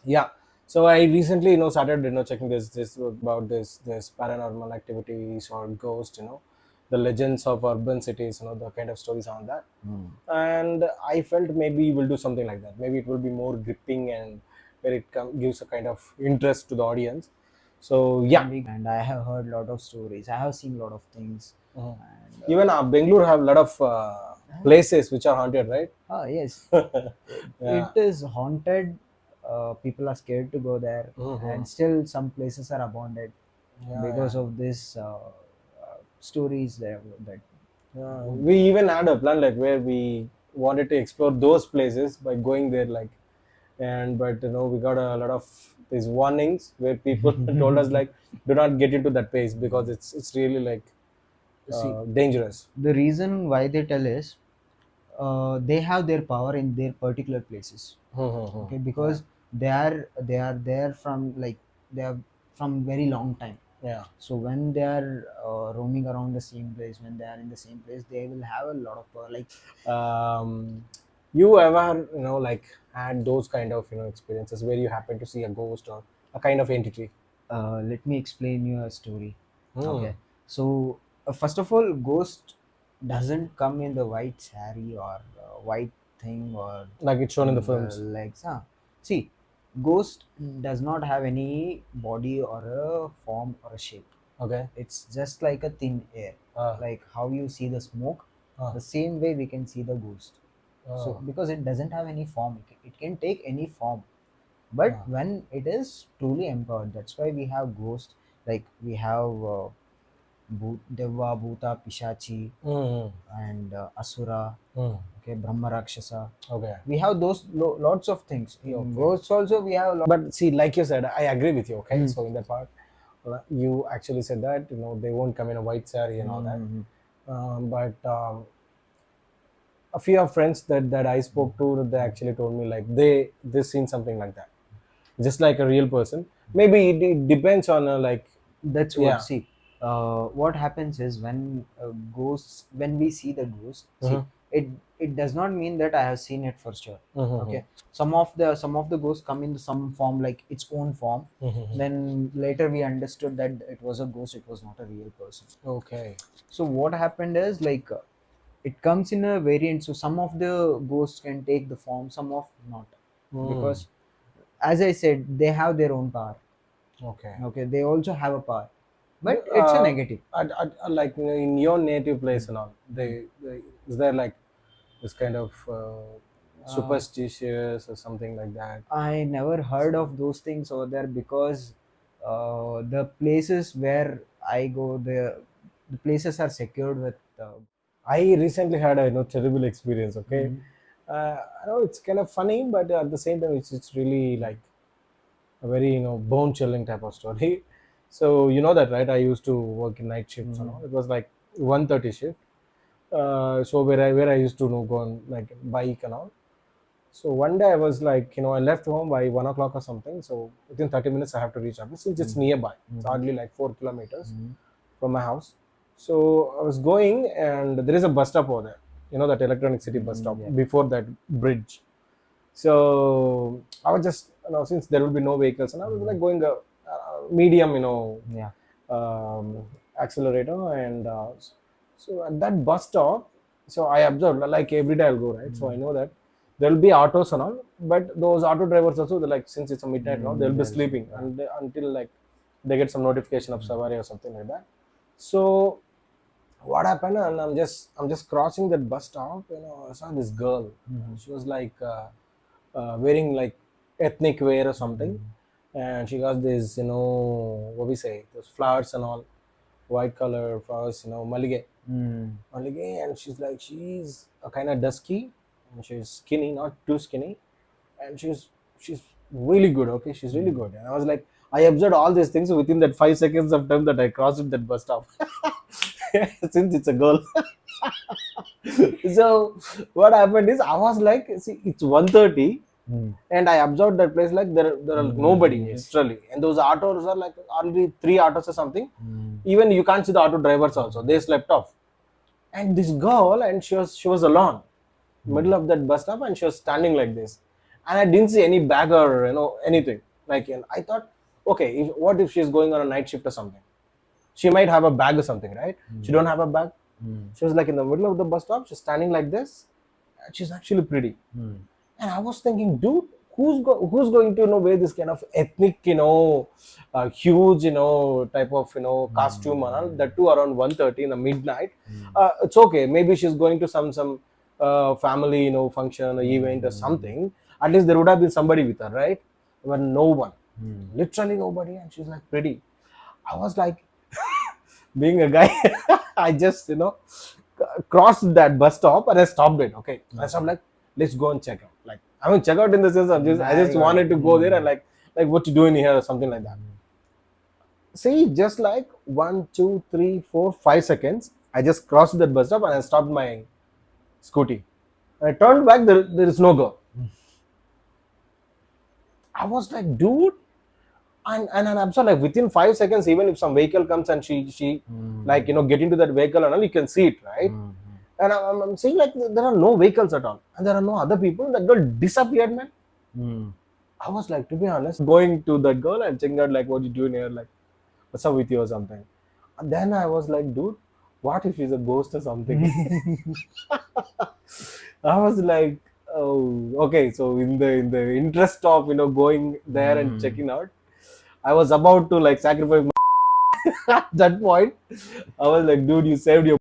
Yeah. So I recently, started, checking this about this paranormal activities or ghost, the legends of urban cities, the kind of stories on that. Hmm. And I felt maybe we'll do something like that. Maybe it will be more gripping and where it gives a kind of interest to the audience. So yeah. And I have heard a lot of stories. I have seen a lot of things. Mhm. And Even Bangalore have a lot of places which are haunted, right? yes, it Yeah. is haunted. People are scared to go there, Hmm. and still some places are abandoned Yeah, yeah. because of this stories there that. We even had a plan like where we wanted to explore those places by going there, like, and but we got a lot of these warnings where people told us like, do not get into that place because it's really like See, dangerous. the reason why they tell is they have their power in their particular places. Okay, Yeah, because they are there from like they are from very long time. yeah. So when they are roaming around the same place, when they are in the same place, they will have a lot of power. Like You ever like had those kind of experiences where you happen to see a ghost or a kind of entity? let me explain you a story. Hmm. Okay, so first of all, ghost doesn't come in the white sari or white thing or Like it's shown in the in the films. legs. See, ghost does not have any body or a form or a shape. Okay. It's just like a thin air, uh, like how you see the smoke. uh, The same way we can see the ghost. So uh, because it doesn't have any form, it can take any form. But uh. when it is truly empowered, that's why we have ghosts. Like we have Deva, Bhuta, Pishachi, Mm, and Asura. mm. Okay, Brahma Rakshasa. Okay. We have those lots of things in Okay. ghosts. Also, we have a lot. But see, like you said, I agree with you. Okay, Hmm. so in that part, you actually said that they won't come in a white saree and all that. Hmm. But a few of friends that I spoke to, they actually told me like they seen something like that, just like a real person. Maybe it depends on like, That's what. yeah. See, what happens is when ghosts, when we see the ghost, see Mm-hmm. it. It does not mean that I have seen it for sure. Mm-hmm. Okay, some of the ghosts come in some form, like its own form. Mm-hmm. Then later we understood that it was a ghost. It was not a real person. Okay. So what happened is like it comes in a variant. So some of the ghosts can take the form, some of not, Mm. because as I said, they have their own power. Okay. Okay, they also have a power, but it's a negative. Like in your native Hmm. place and all, Hmm. they is there like this kind of Uh, superstitious or something like that? I never heard of those things over there because the places where I go, the places are secured with. I recently had a terrible experience. Okay, Mhm. I know it's kind of funny, but at the same time, it's really like a very bone chilling type of story. So you know that, right? I used to work in night shifts and Mhm. all. It was like 1:30 shift. So where I used to go on like bike and all. So one day I was like, I left home by 1 o'clock or something. So within 30 minutes I have to reach office. It's just Mhm. nearby. It's Mhm. hardly like 4 kilometers Mhm. from my house. So I was going, and there is a bus stop over there. That Electronic City bus Mhm. stop Yeah. before that bridge. So I was just, since there will be no vehicles, and I was like going a medium, Yeah. accelerator, and so at that bus stop, so I observed like every day I'll go, right. So I Mhm. know that there will be autos and all, but those auto drivers also, they're like, since it's a midnight now, they'll be There's sleeping yeah. and until like they get some notification of Mhm. Savari or something like that. So what happened, and I'm just crossing that bus stop, I saw this girl. Mhm. She was like wearing like ethnic wear or something, Mhm. and she got this, what we say, those flowers and all, white color flowers, malige, Mhm. and she's a kind of dusky, and she's skinny, not too skinny, and she's really good. Okay, she's really Mhm. good, and I was like, I observed all these things within that 5 seconds of time that I crossed that bus stop. Since it's a girl. So what happened is, I was like, see, it's 1:30, Mhm. and I observed that place like there are nobody Mhm. literally, and those autos are like already three autos or something. Mhm. Even you can't see the auto drivers also; they slept off. And this girl, and she was alone, middle Mhm. of that bus stop, and she was standing like this. and I didn't see any bag or anything. Like, and I thought, okay, what if she's going on a night shift or something? She might have a bag or something, right? She don't have a bag. She was like in the middle of the bus stop. She's standing like this. And she's actually pretty. And I was thinking, dude, who's going to wear this kind of ethnic, huge, type of costume and all, that too around 1:30 in the midnight. It's okay. Maybe she's going to some family, function or event or something. At least there would have been somebody with her, right? But no one, literally nobody, and she's like pretty. I was like, being a guy, I just crossed that bus stop and I stopped it. Okay, I stopped like, let's go and check out. Like, I mean, check out in the sense of just I just wanted to go there and like what you doing here or something like that. See, just like 1, 2, 3, 4, 5 seconds, I just crossed that bus stop and I stopped my scooty. And I turned back. There is no girl. I was like, dude, and I'm so like within 5 seconds, even if some vehicle comes and she like get into that vehicle and all, you can see it, right? And I'm seeing like there are no vehicles at all, and there are no other people. That girl disappeared, man. I was like, to be honest, going to that girl and checking out like what you doing here, like what's up with you or something. And then I was like, dude, what if she's a ghost or something? I was like, oh, okay. So in the interest of going there and checking out, I was about to like sacrifice my at that point. I was like, dude, you saved your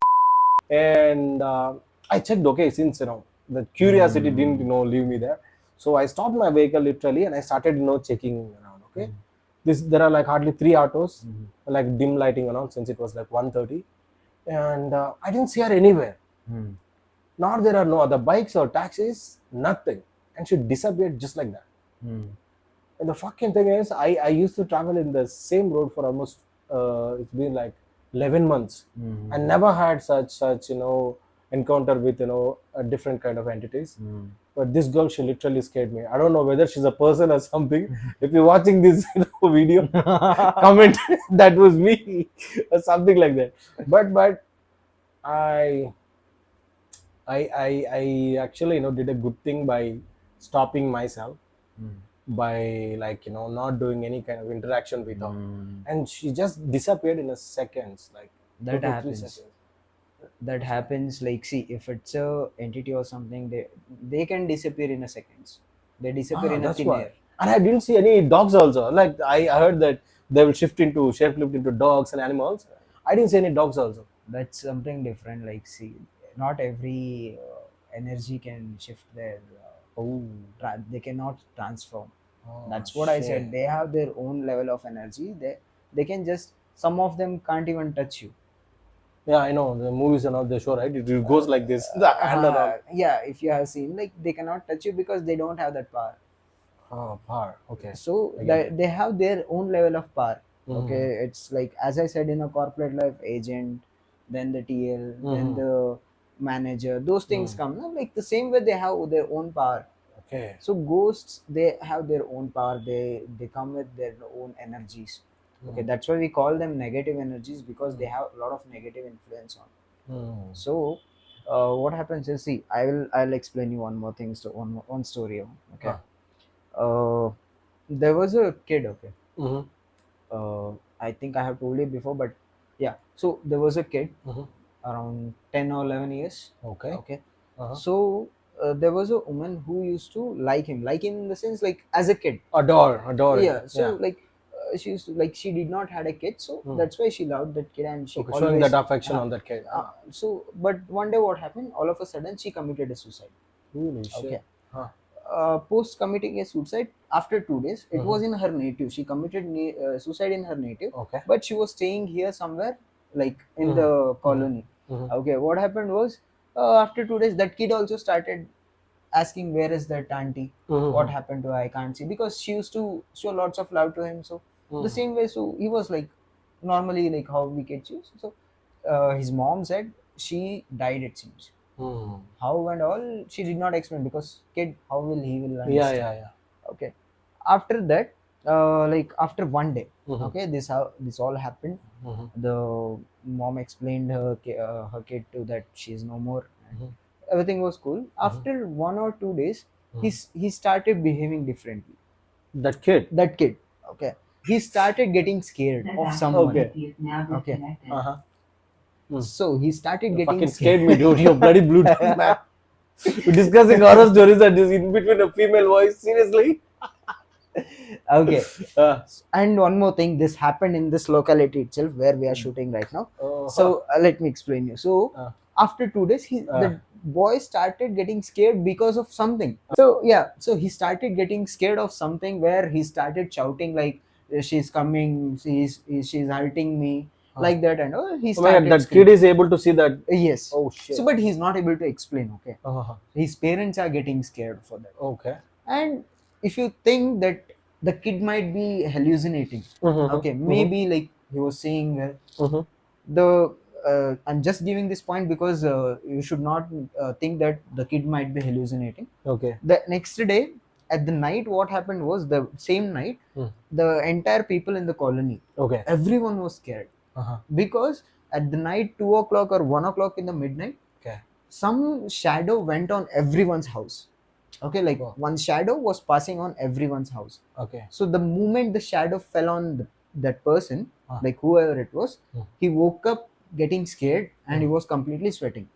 and I checked. Okay, since the curiosity didn't leave me there, so I stopped my vehicle literally and I started checking around. Okay, there are like hardly three autos, like dim lighting around since it was like 1:30, and I didn't see her anywhere. Nor there are no other bikes or taxis, nothing, and she disappeared just like that. And the fucking thing is, I used to travel in the same road for almost it's been like 11 months. I never had such encounter with a different kind of entities. But this girl, she literally scared me. I don't know whether she's a person or something. If you're watching this video, comment that was me or something like that. But I I actually did a good thing by stopping myself, by like not doing any kind of interaction with her, and she just disappeared in a seconds, like two That to three happens. seconds. That happens. Like, see, if it's a entity or something, they can disappear in a seconds. They disappear in a That's thin why. air. And I didn't see any dogs also. Like I heard that they will shapeshift into dogs and animals. I didn't see any dogs also. That's something different. Like, see, not every energy can shift their Oh, they cannot transform. oh That's what I said. shit. They have their own level of energy. They can just, some of them can't even touch you. Yeah, I know the movies and all they show, right? It goes like this, the hand and all. Yeah, if you have seen, like, they cannot touch you because they don't have that power. Oh, power. Okay, So I get it. they have their own level of power. Okay, Mm-hmm. it's like, as I said, in a corporate life, agent, then the TL, then Mm-hmm. the manager, those things come, no? Like, the same way they have their own power. Okay. So ghosts, they have their own power. They come with their own energies. Okay, Mm-hmm. that's why we call them negative energies, because they have a lot of negative influence on. Mm-hmm. So what happens is, see, I'll explain you one more thing, so one story. Okay. Huh. uh there was a kid. Okay. Mm-hmm. I think I have told you before, but yeah. So there was a kid Mm-hmm. around 10 or 11 years. Okay. Okay. Uh-huh. So there was a woman who used to like him in the sense, like, as a kid. Adore him. Yeah. So, Yeah. like, she used to, like, she did not had a kid, so Mm. that's why she loved that kid, and she Okay, showing that always affection uh, on that kid. so, but one day what happened, all of a sudden she committed a suicide. Holy shit. Okay. Huh. Post committing a suicide, after 2 days, it Mm-hmm. was in her native. She committed suicide in her native, Okay. but she was staying here somewhere, like, in Mm-hmm. the Mm-hmm. colony. Mm-hmm. Okay, what happened was, after 2 days, that kid also started asking, where is that auntie? What Mm-hmm. happened to her? I can't see, because she used to show lots of love to him. So the Mm-hmm. same way, so he was like, normally, like, how we kids use. So his mom said she died, it seems. Mm-hmm. How and all, she did not explain, because kid, how will he will Yeah, understand. yeah, yeah. Okay. After that, like, after one day, Mm-hmm. okay, this all happened. Mm-hmm. The mom explained her kid to that she is no more, and Mm-hmm. everything was cool. Mm-hmm. After 1 or 2 days, he started behaving differently. That kid. That kid, okay, he started getting scared of someone. Okay. Okay, Uh-huh. so he started You getting fucking scared me, scared. dude. You bloody Bluetooth man. We're discussing horror stories and just in between a female voice. Seriously. Okay, Uh, and one more thing, this happened in this locality itself where we are shooting right now. uh, So let me explain you. So uh, after 2 days, uh, the boy started getting scared because of something. So yeah, so he started getting scared of something where he started shouting like, she's coming, she's hurting me, like that, and he oh my god, started that kid screaming. is able to see that. Yes. Oh So shit. but he's not able to explain. Okay, Uh-huh. his parents are getting scared for that. Okay. And if you think that the kid might be hallucinating, Mm-hmm. okay, Mm-hmm. maybe like he was saying Mm-hmm. the I'm just giving this point because you should not think that the kid might be hallucinating. Okay. The next day at the night, what happened was, the same night, Mm. the entire people in the colony, Okay. everyone was scared, Uh-huh. because at the night 2 o'clock or 1 o'clock in the midnight, Okay. some shadow went on everyone's house. Okay, like Oh. one shadow was passing on everyone's house. Okay. So the moment the shadow fell on that person, Ah. like whoever it was, Mm. he woke up getting scared and he was completely sweating.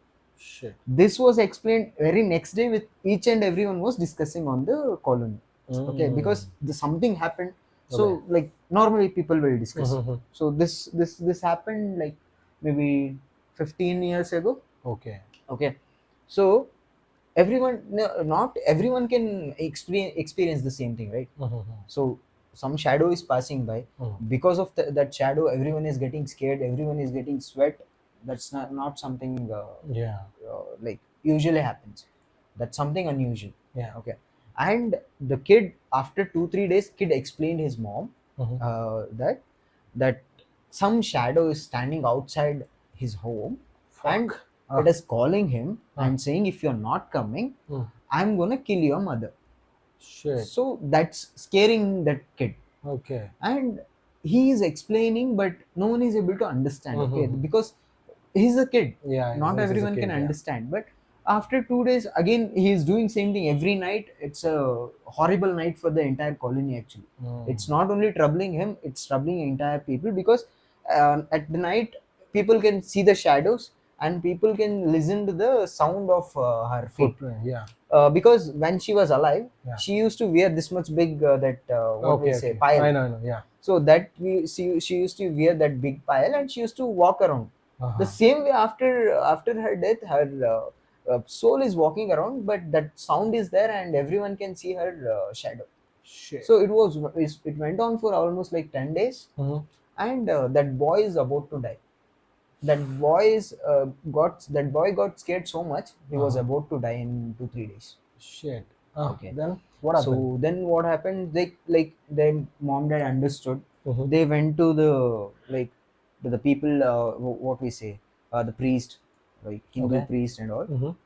Shit. This was explained very next day, with each and everyone was discussing on the colony. Okay, because the something happened. So Okay. like normally people will discuss. Mm-hmm. So this happened like maybe 15 years ago. Okay. Okay, so everyone, no, not everyone can experience the same thing, right? Mm-hmm. So some shadow is passing by, because of that shadow everyone is getting scared, everyone is getting sweat. That's not something Yeah. like usually happens. That's something unusual. Yeah. Okay, and the kid, after 2 3 days, kid explained his mom Mm-hmm. that some shadow is standing outside his home, and Fuck. it is calling him Ah. and saying, if you're not coming, I'm gonna kill your mother. Shit. So that's scaring that kid. Okay. And he is explaining, but no one is able to understand. Okay, because he's a kid, Yeah. not Since he's a everyone can kid, yeah. understand. But after 2 days, again he is doing same thing every night. It's a horrible night for the entire colony actually. It's not only troubling him, it's troubling entire people, because at the night people can see the shadows, and people can listen to the sound of her feet. Footprint. Yeah. Because when she was alive, Yeah. she used to wear this much big that what we Okay. say, Okay. pile. I know. Yeah. So that she used to wear that big pile, and she used to walk around. The Uh-huh. same way, after her death, her soul is walking around, but that sound is there, and everyone can see her shadow. Shit. So it went on for almost like 10 days, Mm-hmm. and that boy is about to die. That boy got scared so much, he was about to die in 2 3 days. Shit. Okay, Then what happened? so then what happened, they, like their mom dad understood. Mhm. They went to the, like, to the people, what we say, the priest, like Hindu Okay. priest and all. Mhm.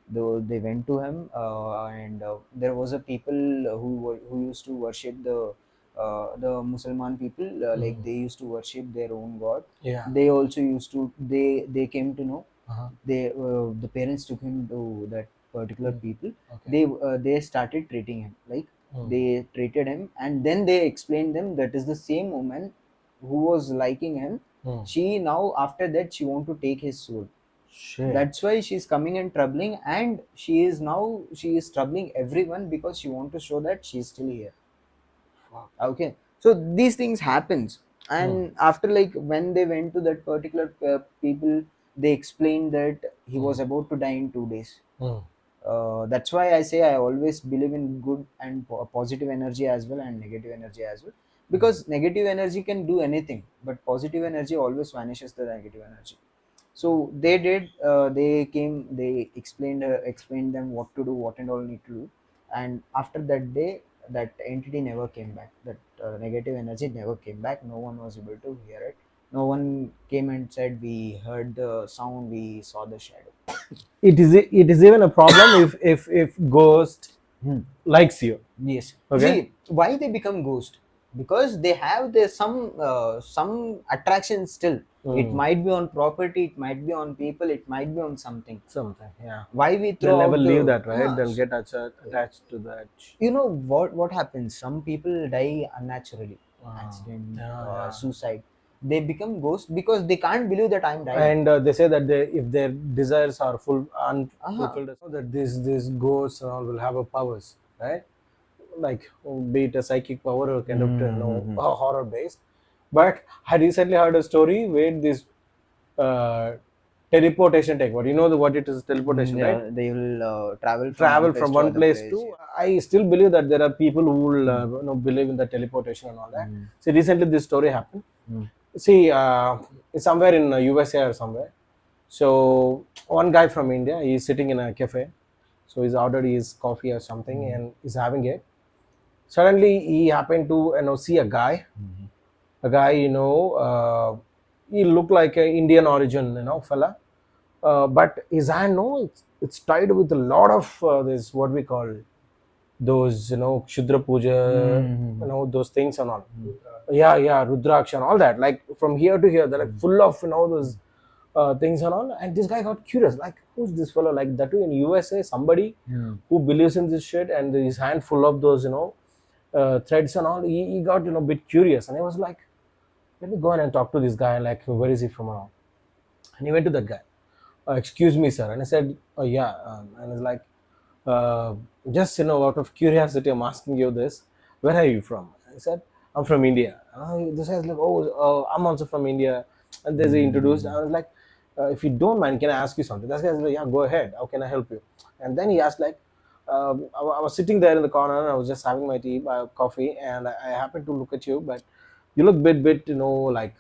They went to him, and there was a people who used to worship the Muslim people, like they used to worship their own god. Yeah. They also used to, they came to know. Uh-huh. The parents took him to that particular people. Okay. They started treating him, like Mm. they treated him, and then they explained them that is the same woman who was liking him. Mm. She now, after that, she want to take his soul. Shit. That's why she's coming and troubling, and she is troubling everyone, because she want to show that she's still here. Fuck. Okay, so these things happens. And after, like, when they went to that particular people, they explained that he was about to die in 2 days. Mm. That's why I say I always believe in good and positive energy as well, and negative energy as well, because negative energy can do anything, but positive energy always vanishes the negative energy. So they did, they came, they explained them what to do, what and all need to do. And after that day, that entity never came back, that negative energy never came back. No one was able to hear it. No one came and said, we heard the sound, we saw the shadow. It is even a problem if ghost Hmm. likes you. Yes. Okay. See, why they become ghost? Because they have some attraction still. It Mm. might be on property, it might be on people, it might be on something. Something, yeah. Why we They'll throw never out the, leave that, right? yeah, They'll get attached to that. you know what happens, some people die unnaturally, accident, Yeah, yeah. suicide. They become ghosts because they can't believe that I'm died. And they say that if their desires are Uh-huh. unfulfilled, so that this ghosts and all will have a powers, right? Like, be it a psychic power or kind of Mm-hmm. horror based. But I recently heard a story where this uh, teleportation take, what you know, what it is, teleportation, right? Yeah, they will travel from one Travel place from to one other place place. to, Yeah. I still believe that there are people who will Mm. believe in the teleportation and all that. Mm. See, recently this story happened. Mm. See, it's somewhere in USA or somewhere. So one guy from India, he's sitting in a cafe. So he's ordered his coffee or something Mm. and he's having it. Suddenly he happened to see Mm. a guy, he looked like an Indian origin, fella. But his hand, no, it's tied with a lot of this, what we call those, Kshudra Puja, Mm. those things and all. Mm. Yeah, Rudraksha and all that. Like from here to here, they're like Mm. full of, those things and all. And this guy got curious, like, who's this fellow? Like that too in USA, somebody Mm. who believes in this shit, and his hand full of those, threads and all. He got, a bit curious, and he was like, let me go in and talk to this guy. Like, where is he from? And all. And he went to that guy. Excuse me, sir. And I said, oh yeah. And it's like, uh, just, out of curiosity, I'm asking you this. Where are you from? I said, I'm from India. This guy's like, oh, I'm also from India. And there's he introduced. I was like, if you don't mind, can I ask you something? That guy's like, yeah, go ahead. How can I help you? And then he asked, like, I was sitting there in the corner and I was just having my coffee, and I happened to look at you, but you look bit, like,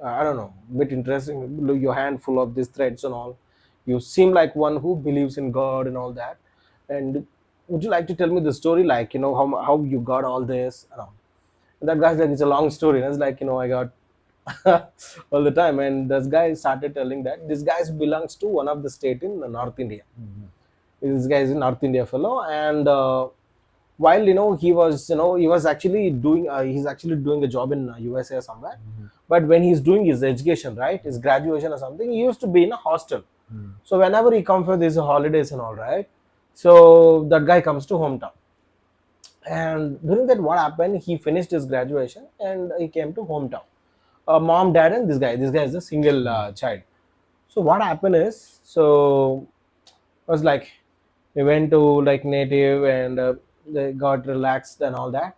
I don't know, bit interesting. Look, your hand full of these threads and all. You seem like one who believes in God and all that. And would you like to tell me the story, like, how you got all this? And that guy's like, it's a long story. And it's like, I got all the time. And this guy started telling that this guy belongs to one of the state in North India. Mm. This guy is a North India fellow, and while he was actually doing he's actually doing a job in USA or somewhere. Mm. But when he's doing his education, right, his graduation or something, he used to be in a hostel. Mm. So whenever he comes for these holidays and all, right, so that guy comes to hometown. And during that, what happened, he finished his graduation and he came to hometown. Mom, dad, and this guy is a single child. So what happened is, so was like, we went to like native, and they got relaxed and all that.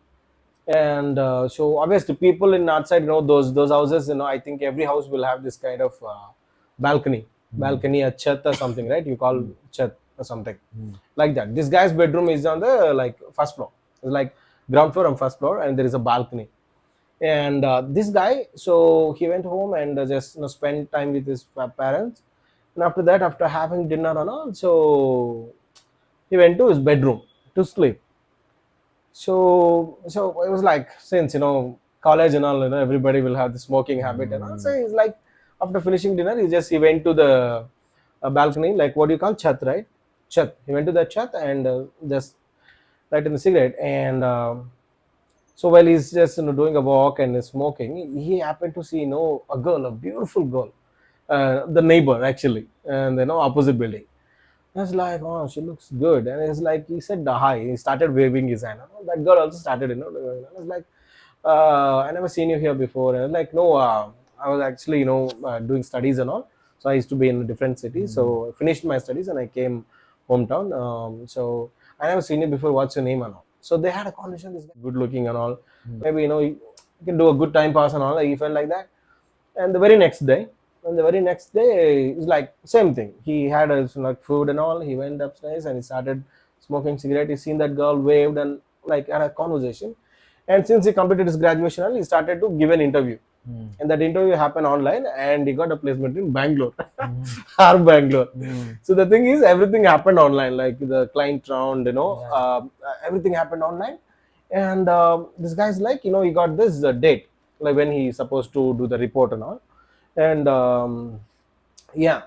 And so obviously people in outside, those houses, I think every house will have this kind of balcony Mm. a chat or something, right? You call Mm. chat or something Mm. like that. This guy's bedroom is on the like first floor. It's like ground floor and first floor, and there is a balcony. And this guy, so he went home and just spent time with his parents. And after that, after having dinner and all, so he went to his bedroom to sleep. So it was like, since college and all, everybody will have the smoking habit and all. So Mm. he's like, after finishing dinner, he went to the balcony, like what do you call chat, right? Chat. He went to that chat and just lighted the cigarette. And so while he's just doing a walk and smoking, he happened to see a girl, a beautiful girl, the neighbor actually, and opposite building. I was like, oh, she looks good. And it's like, he said hi. He started waving his hand. That girl also started, doing it. I was like, I never seen you here before. And I was like, no, I was actually, doing studies and all. So I used to be in a different city. Mm. So I finished my studies and I came hometown. So I never seen you before. What's your name and all? So they had a conversation. This guy, good looking and all. Mm. Maybe, you can do a good time pass and all. He felt like that. And the very next day, it's like same thing. He had like food and all. He went upstairs and he started smoking cigarette. He seen that girl, waved and like had a conversation. And since he completed his graduation, he started to give an interview. Mm. And that interview happened online, and he got a placement in Bangalore, Mm. our Bangalore. Mm. So the thing is, everything happened online, like the client round, Yeah. everything happened online. And this guy's like, he got this date, like when he's supposed to do the report and all. And yeah.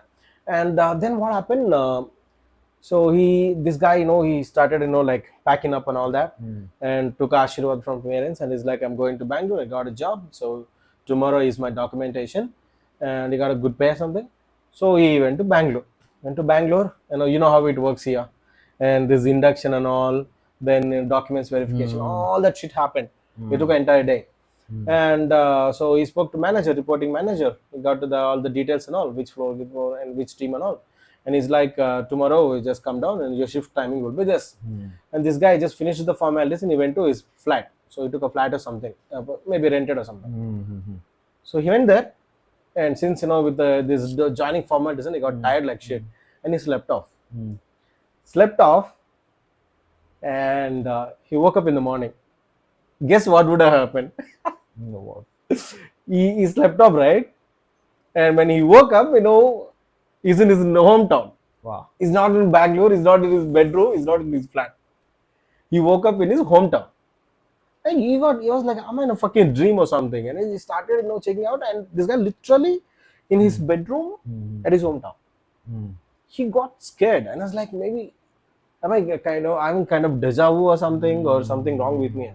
And then what happened? This guy, he started, like packing up and all that, Mm. and took Ashirwad from parents, and he's like, I'm going to Bangalore. I got a job, so tomorrow is my documentation, and he got a good pay or something. So he went to Bangalore. Went to Bangalore, you know how it works here, and this induction and all, then documents verification, Mm. all that shit happened. It took Mm. an entire day, Mm. and so he spoke to manager, reporting manager. He got to all the details and all, which floor and which team and all, and he's like, tomorrow you just come down and your shift timing will be this. Mm. And this guy just finished the formalities and he went to his flat. So he took a flat or something, maybe rented or something. Mm. So he went there, and since with the joining formalities, he got Mm. tired like shit, and he slept off. Mm. Slept off, and he woke up in the morning. Guess what would have happened? No, what? He slept off, right? And when he woke up, he's in his hometown. Wow. He's not in Bangalore. He's not in his bedroom. He's not in his flat. He woke up in his hometown. And he was like, am I in a fucking dream or something? And he started, checking out, and this guy literally in his Mm. bedroom Mm. at his hometown. Mm. He got scared, and I was like, maybe I'm kind of deja vu or something, or something wrong with me.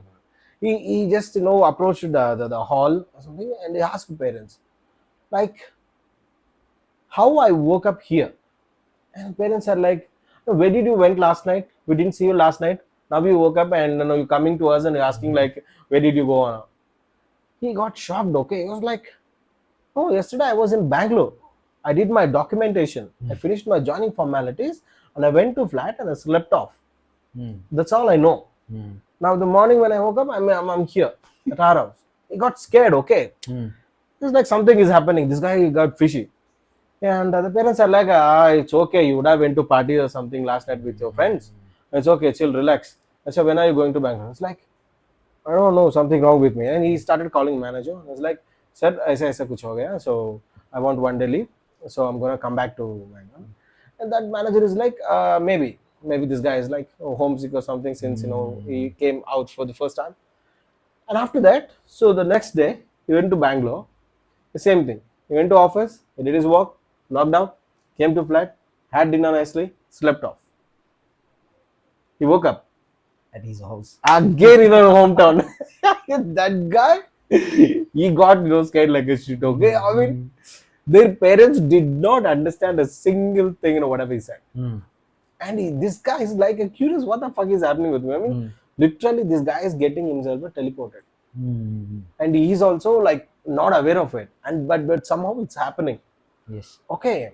He just approached the hall or something, and he asked parents, like, how I woke up here. And parents are like, where did you went last night? We didn't see you last night. Now you woke up and you're coming to us and you're asking like, where did you go on? He got shocked. Okay, he was like, oh, yesterday I was in Bangalore. I did my documentation. I finished my joining formalities, and I went to flat and I slept off. Mm. That's all I know. Mm. Now the morning when I woke up, I'm here at our house. He got scared. Okay, Mm. it's like something is happening. This guy got fishy. And the parents are like, it's okay. You would have went to party or something last night with your friends. It's okay. Chill, relax. I said, when are you going to Bangalore? It's like, I don't know, something wrong with me. And he started calling manager. I was like, sir, ऐसा कुछ हो गया. So I want 1 day leave. So I'm gonna come back to Bangalore. And that manager is like, maybe this guy is like homesick or something, since he came out for the first time. And after that, so the next day he went to Bangalore. The same thing. He went to office. He did his work. Locked out. Came to flat. Had dinner nicely. Slept off. He woke up At his house. again in our hometown. That guy, he got scared like a shit. Okay, I mean, their parents did not understand a single thing, whatever he said. Mm. And this guy is like a curious, what the fuck is happening with me? I mean, Mm. literally, this guy is getting himself teleported, Mm. and he's also like not aware of it. And but somehow it's happening. Yes. Okay,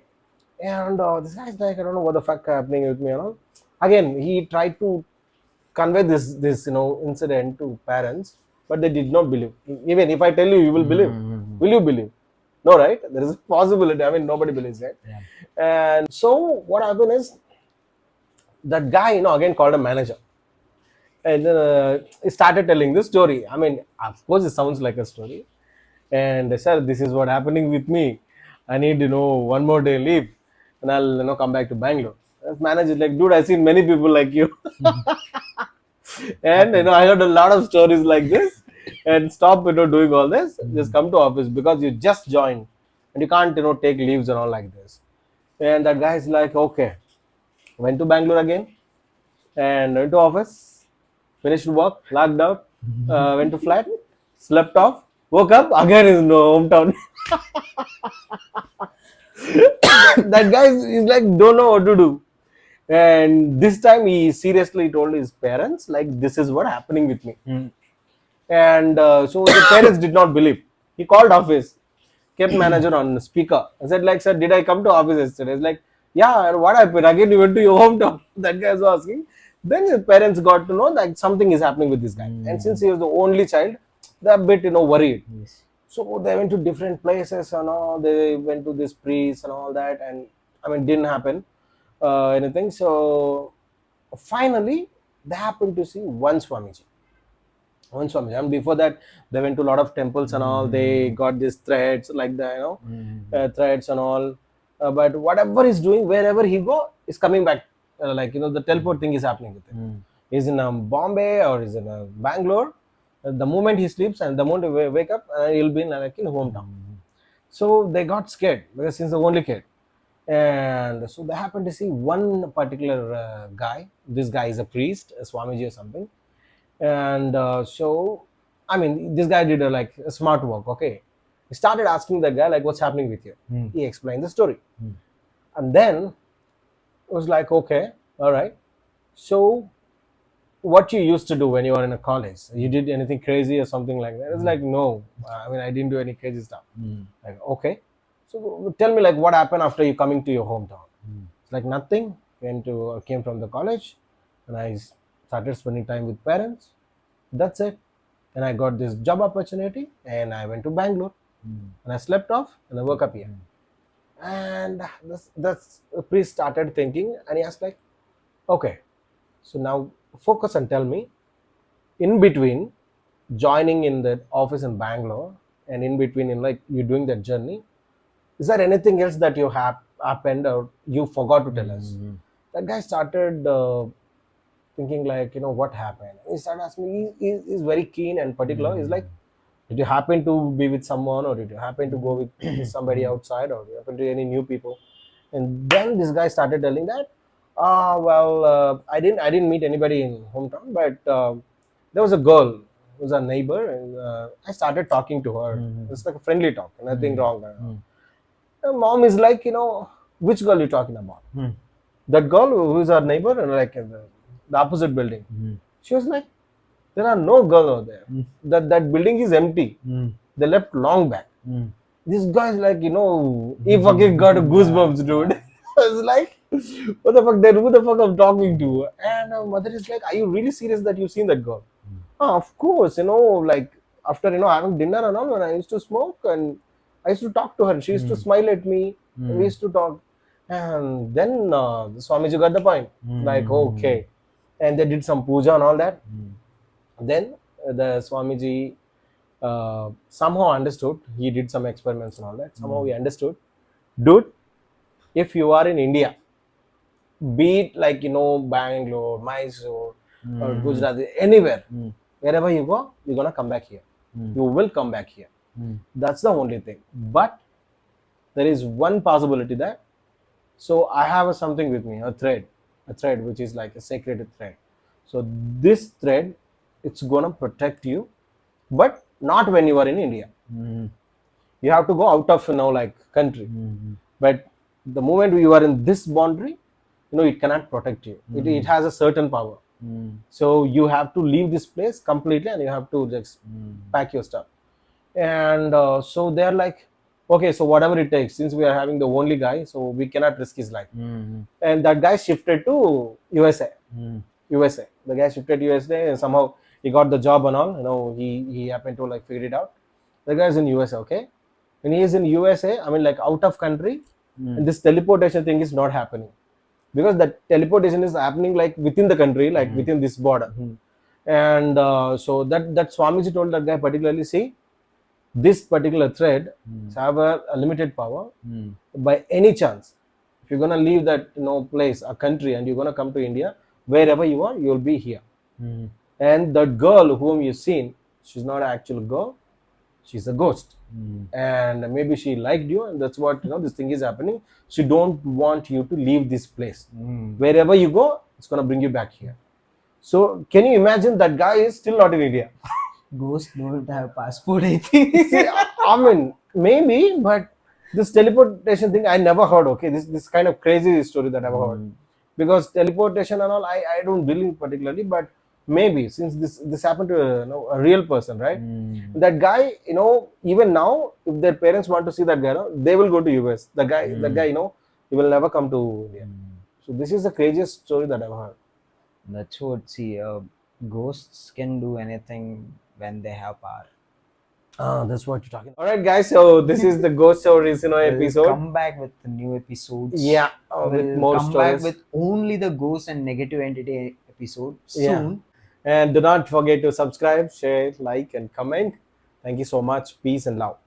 and this guy is like, I don't know what the fuck happening with me. Again, he tried to convey this incident to parents, but they did not believe. Even if I tell you, you will believe. Mm. Will you believe? No, right? There is a possibility. I mean, nobody believes it. Yeah. And so what happened is, that guy, again called a manager, and he started telling the story. I mean, of course, it sounds like a story. And sir, this is what happening with me. I need 1 more day leave, and I'll come back to Bangalore. The manager is like, dude, I've seen many people like you. And Happens. I heard a lot of stories like this. And stop doing all this. Just come to office, because you just joined and you can't take leaves and all like this. And that guy is like, okay. Went to Bangalore again and went to office, finished work, logged out, went to flat, slept off, woke up again in no hometown. That guy is like, don't know what to do. And this time he seriously told his parents, like, this is what happening with me. Mm. And so the parents did not believe. He called office, kept manager on speaker. I said, like, sir, did I come to office yesterday? He's like, yeah, what happened? Again, you went to your hometown. That guy was asking. Then his parents got to know that something is happening with this guy. And since he was the only child, they're a bit, worried. Yes. So they went to different places and all. They went to this priest and all that. And I mean, didn't happen anything. So finally, they happened to see one Swamiji. One Swamiji. And before that, they went to a lot of temples and all. They got these threads like the, threads and all. But whatever he's doing, wherever he go, is coming back. Like, the teleport thing is happening with him. Mm. He's in Bombay or he's in Bangalore. The moment he sleeps and the moment he wake up, he'll be in like in hometown. So they got scared, because he's the only kid. And so they happened to see one particular guy. This guy is a priest, a Swamiji or something. And so, I mean, this guy did like a smart work, okay. He started asking the guy like, what's happening with you? Mm. He explained the story. Mm. And then it was like, okay, all right. So what you used to do when you were in a college? You did anything crazy or something like that? It's like, no, I mean, I didn't do any crazy stuff. Mm. Like, okay. So tell me like what happened after you coming to your hometown? Mm. It's like nothing. Came from the college and I started spending time with parents. That's it. And I got this job opportunity and I went to Bangalore Mm. and I slept off and I woke up here. And that's the priest started thinking and he asked like, okay, so now focus and tell me, in between joining in that office in Bangalore and in between in like you doing that journey, is there anything else that you have happened or you forgot to tell us? Mm. That guy started thinking like, what happened. He started asking me. He's very keen and particular. He's like, did you happen to be with someone, or did you happen to go with somebody outside, or did you happen to any new people? And then this guy started telling that, well, I didn't meet anybody in hometown, but there was a girl who was a neighbor, and I started talking to her. It's like a friendly talk, nothing wrong. Mom is like, which girl you talking about? Mm. That girl who is our neighbor, and like in the opposite building. Mm. She was like, there are no girls over there. Mm. That building is empty. Mm. They left long back. Mm. This guy's like, he fucking got goosebumps, dude. I was like, what the fuck? Then who the fuck I'm talking to? And her mother is like, are you really serious that you've seen that girl? Of course, like after having dinner and all, when I used to smoke and I used to talk to her, she used to smile at me. We used to talk, and then the Swamiji got the point. Like, okay, and they did some puja and all that. Then the Swamiji somehow understood. He did some experiments and all that. Somehow he understood, dude. If you are in India, be it like Bangalore, Mysore, or Gujarat, anywhere, wherever you go, you're gonna come back here. You will come back here. That's the only thing. But there is one possibility that. So I have something with me, a thread which is like a sacred thread. So this thread, it's gonna protect you, but not when you are in India. You have to go out of like country. But the moment you are in this boundary, it cannot protect you. It has a certain power. So you have to leave this place completely and you have to just pack your stuff. And so they're like, okay, so whatever it takes, since we are having the only guy, so we cannot risk his life. And that guy shifted to USA. USA. The guy shifted to USA and somehow he got the job and all. He happened to like figure it out. The guy's in USA, okay? When he is in USA, I mean like out of country, and this teleportation thing is not happening. Because that teleportation is happening like within the country, like within this border. And so that Swamiji told that guy particularly, see, this particular thread have a limited power. By any chance, if you're gonna leave that place, a country, and you're gonna come to India, wherever you are, you'll be here. And that girl whom you've seen, she's not an actual girl, she's a ghost. And maybe she liked you, and that's what this thing is happening. She don't want you to leave this place. Wherever you go, it's gonna bring you back here. So can you imagine that guy is still not in India? Ghosts don't have passport, I think. See, I mean, maybe, but this teleportation thing I never heard. Okay, this kind of crazy story that I've heard, because teleportation and all, I don't believe particularly, but maybe since this happened to a real person, right? That guy, even now, if their parents want to see that guy, they will go to US. The guy, he will never come to India. So this is the craziest story that I've heard. That's what, see, ghosts can do anything when they have power. That's what you're talking. All right, guys. So this is the ghost stories, episode. We'll come back with the new episodes. Yeah, with We'll more come stories. back with only the ghost and negative entity episode Yeah. soon. And do not forget to subscribe, share, like, and comment. Thank you so much. Peace and love.